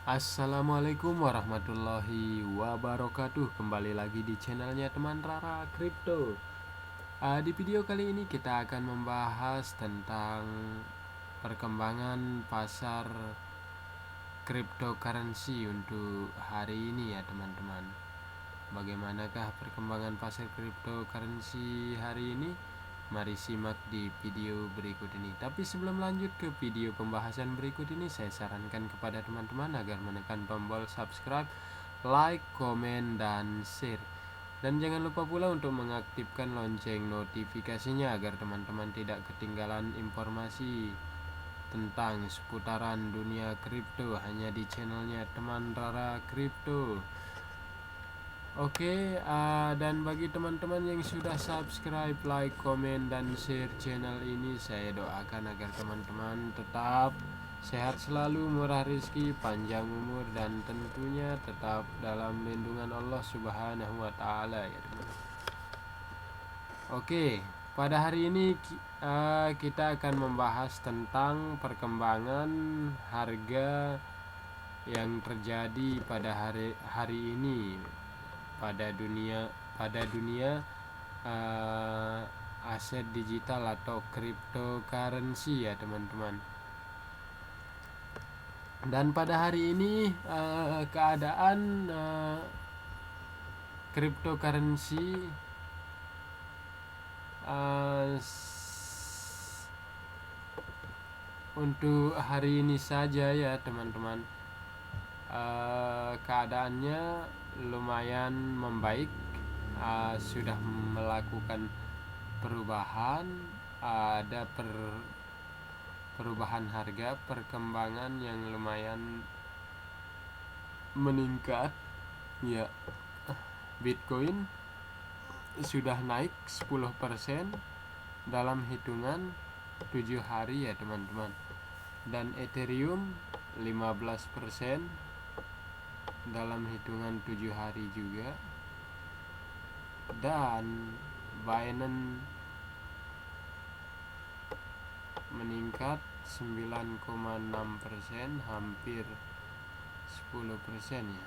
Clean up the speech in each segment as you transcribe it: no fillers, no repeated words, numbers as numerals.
Assalamualaikum warahmatullahi wabarakatuh. Kembali lagi di channelnya teman Rara Kripto. Di video kali ini kita akan membahas tentang perkembangan pasar cryptocurrency untuk hari ini ya teman-teman. Bagaimanakah perkembangan pasar cryptocurrency hari ini? Mari simak di video berikut ini. Tapi sebelum lanjut ke video pembahasan berikut ini, saya sarankan kepada teman-teman agar menekan tombol subscribe, like, komen, dan share. Dan jangan lupa pula untuk mengaktifkan lonceng notifikasinya agar teman-teman tidak ketinggalan informasi tentang seputaran dunia kripto hanya di channelnya teman Rara Kripto. Oke, dan bagi teman-teman yang sudah subscribe, like, komen, dan share channel ini, saya doakan agar teman-teman tetap sehat selalu, murah rezeki, panjang umur, dan tentunya tetap dalam lindungan Allah Subhanahu wa Ta'ala ya teman. Oke, pada hari ini kita akan membahas tentang perkembangan harga yang terjadi pada hari ini pada dunia aset digital atau cryptocurrency ya teman-teman. Dan pada hari ini keadaan cryptocurrency untuk hari ini saja ya teman-teman, keadaannya lumayan membaik, sudah melakukan perubahan, ada perubahan harga, perkembangan yang lumayan meningkat ya. Bitcoin sudah naik 10% dalam hitungan 7 hari ya teman-teman, dan Ethereum 15% dalam hitungan 7 hari juga, dan Binance meningkat 9,6%, hampir 10% ya,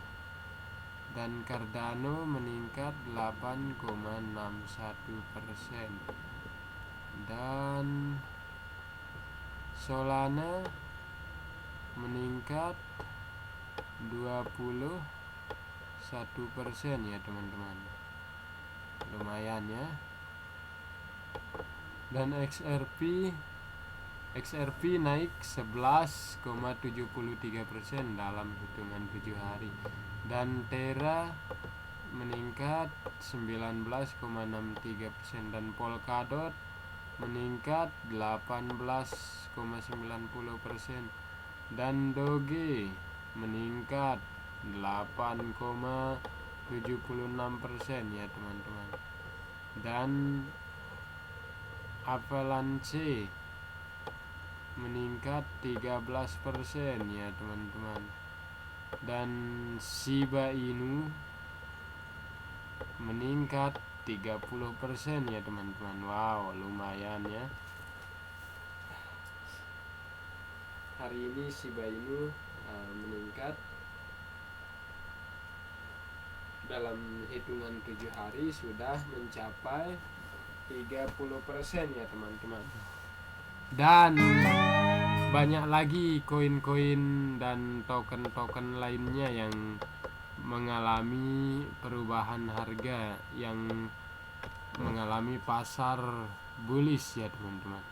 dan Cardano meningkat 8,61%, dan Solana meningkat 21% ya teman-teman, lumayan ya. Dan XRP naik 11,73% dalam hitungan 7 hari, dan Terra meningkat 19,63%, dan Polkadot meningkat 18,90%, dan Doge meningkat 8,76% ya teman-teman, dan Avalanche meningkat 13% ya teman-teman, dan Shiba Inu meningkat 30% ya teman-teman. Wow, lumayan ya. Hari ini Shiba Inu meningkat dalam hitungan 7 hari sudah mencapai 30% ya teman-teman. Dan banyak lagi koin-koin dan token-token lainnya yang mengalami perubahan harga, yang mengalami pasar bullish ya teman-teman.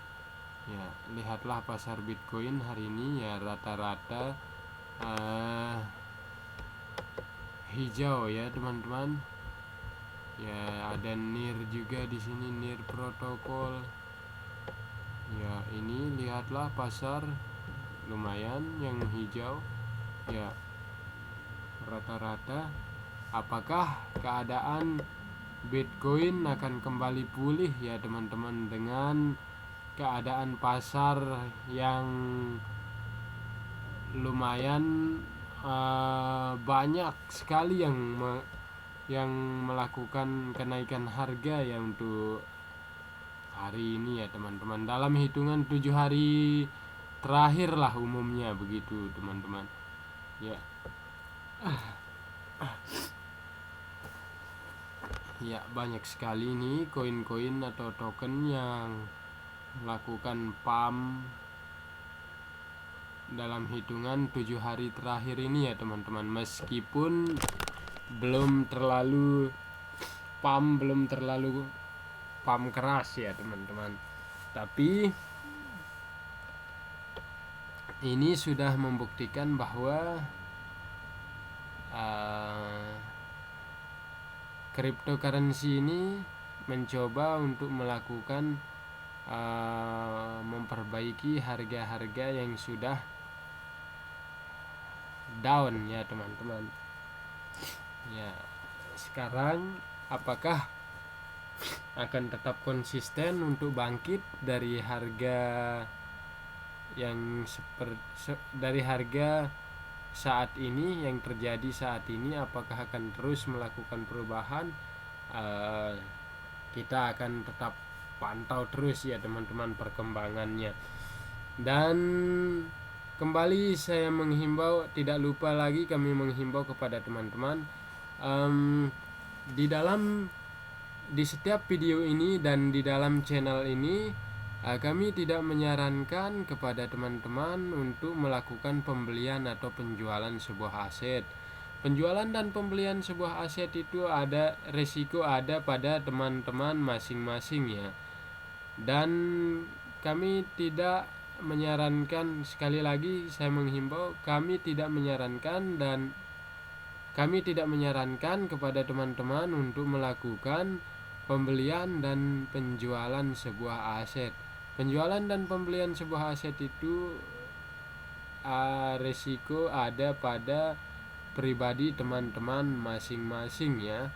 Ya, lihatlah pasar Bitcoin hari ini ya, rata-rata hijau ya teman-teman. Ya, ada NIR juga di sini, NIR protokol. Ya, ini lihatlah pasar lumayan yang hijau ya, rata-rata. Apakah keadaan Bitcoin akan kembali pulih ya teman-teman, dengan keadaan pasar yang lumayan banyak sekali yang melakukan kenaikan harga ya untuk hari ini ya teman-teman, dalam hitungan 7 hari terakhir lah umumnya begitu teman-teman ya. Ya, banyak sekali nih koin-koin atau token yang melakukan pump dalam hitungan 7 hari terakhir ini ya teman-teman. Meskipun belum terlalu pump keras ya teman-teman, tapi ini sudah membuktikan bahwa cryptocurrency ini mencoba untuk melakukan memperbaiki harga-harga yang sudah down ya teman-teman. Ya, sekarang apakah akan tetap konsisten untuk bangkit dari harga yang dari harga saat ini yang terjadi saat ini, apakah akan terus melakukan perubahan? Kita akan tetap pantau terus ya teman-teman perkembangannya. Dan kembali saya menghimbau, tidak lupa lagi kami menghimbau kepada teman-teman, di setiap video ini dan di dalam channel ini kami tidak menyarankan kepada teman-teman untuk melakukan pembelian atau penjualan sebuah aset. Penjualan dan pembelian sebuah aset itu ada resiko, ada pada teman-teman masing-masing ya. Dan kami tidak menyarankan, sekali lagi saya menghimbau, kami tidak menyarankan kepada teman-teman untuk melakukan pembelian dan penjualan sebuah aset. Penjualan dan pembelian sebuah aset itu resiko ada pada pribadi teman-teman masing-masing ya.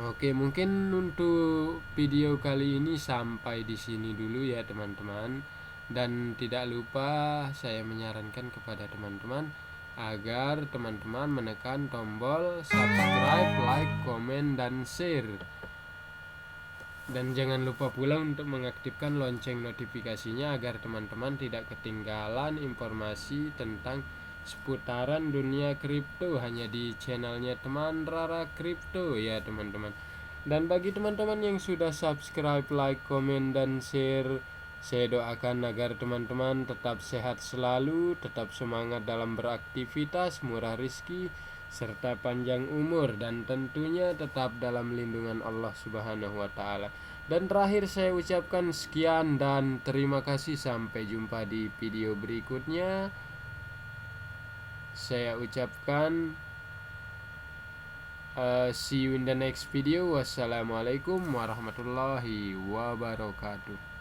Oke, mungkin untuk video kali ini sampai di sini dulu ya teman-teman. Dan tidak lupa saya menyarankan kepada teman-teman agar teman-teman menekan tombol subscribe, like, komen, dan share. Dan jangan lupa pula untuk mengaktifkan lonceng notifikasinya agar teman-teman tidak ketinggalan informasi tentang seputaran dunia kripto hanya di channelnya Teman Rara Kripto ya teman-teman. Dan bagi teman-teman yang sudah subscribe, like, komen, dan share, saya doakan agar teman-teman tetap sehat selalu, tetap semangat dalam beraktivitas, murah rezeki, serta panjang umur, dan tentunya tetap dalam lindungan Allah Subhanahu wa Ta'ala. Dan terakhir saya ucapkan sekian dan terima kasih. Sampai jumpa di video berikutnya. Saya ucapkan see you in the next video. Wassalamualaikum warahmatullahi wabarakatuh.